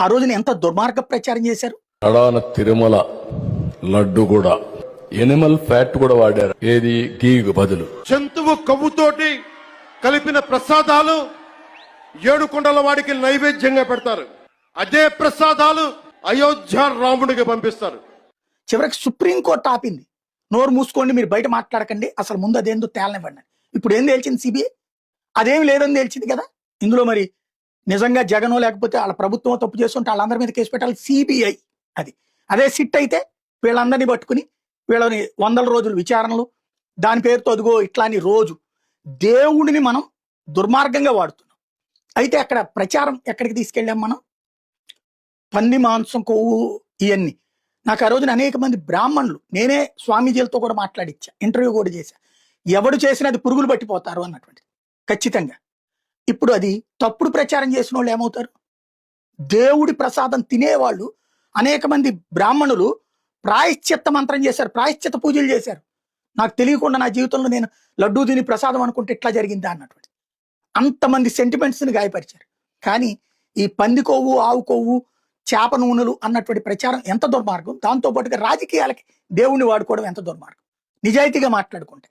ఆ రోజున ఎంత దుర్మార్గ ప్రచారం చేశారు. కడాన తిరుమల లడ్డు కూడా ఎనిమల్ ఫ్యాట్ కూడా వాడారు. ఏది గీ బదులు జంతువు కొవ్వుతోటి కలిపిన ప్రసాదాలు ఏడుకొండల వాడికి నైవేద్యంగా పెడతారు. అదే ప్రసాదాలు అయోధ్య రాముడికి పంపిస్తారు. చివరికి సుప్రీంకోర్టు ఆపింది. నోరు మూసుకోండి, మీరు బయట మాట్లాడకండి, అసలు ముందు అదేందో తేలనివ్వండి. ఇప్పుడు ఏం తేల్చింది సిబిఐ? అదేమి లేదని తేల్చింది కదా. ఇందులో మరి నిజంగా జగనో లేకపోతే వాళ్ళ ప్రభుత్వం తప్పు చేస్తుంటే వాళ్ళందరి మీద కేసు పెట్టాలి సిబిఐ. అదే సిట్ అయితే వీళ్ళందరినీ పట్టుకుని వీళ్ళని 100 రోజులు విచారణలు, దాని పేరుతో అదిగో ఇట్లాని రోజు దేవుడిని మనం దుర్మార్గంగా వాడుతున్నాం. అయితే అక్కడ ప్రచారం ఎక్కడికి తీసుకెళ్ళాం మనం? పంది మాంసం, కొవ్వు, ఇవన్నీ. నాకు ఆ రోజున అనేక మంది బ్రాహ్మణులు, నేనే స్వామీజీలతో కూడా మాట్లాడిచ్చా, ఇంటర్వ్యూ కూడా చేశా. ఎవడు చేసినది పురుగులు పట్టిపోతారు అన్నటువంటి ఖచ్చితంగా. ఇప్పుడు అది తప్పుడు ప్రచారం చేసిన వాళ్ళు ఏమవుతారు? దేవుడి ప్రసాదం తినేవాళ్ళు అనేక మంది బ్రాహ్మణులు ప్రాయశ్చిత్త మంత్రం చేశారు, ప్రాయశ్చిత్త పూజలు చేశారు. నాకు తెలియకుండా నా జీవితంలో నేను లడ్డూ తిని ప్రసాదం అనుకుంటే ఇట్లా జరిగిందా అన్నటువంటి అంతమంది సెంటిమెంట్స్ని గాయపరిచారు. కానీ ఈ పంది కొవ్వు, ఆవు కొవ్వు, చేప నూనెలు అన్నటువంటి ప్రచారం ఎంత దుర్మార్గం. దాంతో పాటుగా రాజకీయాలకి దేవుణ్ణి వాడుకోవడం ఎంత దుర్మార్గం. నిజాయితీగా మాట్లాడుకుంటే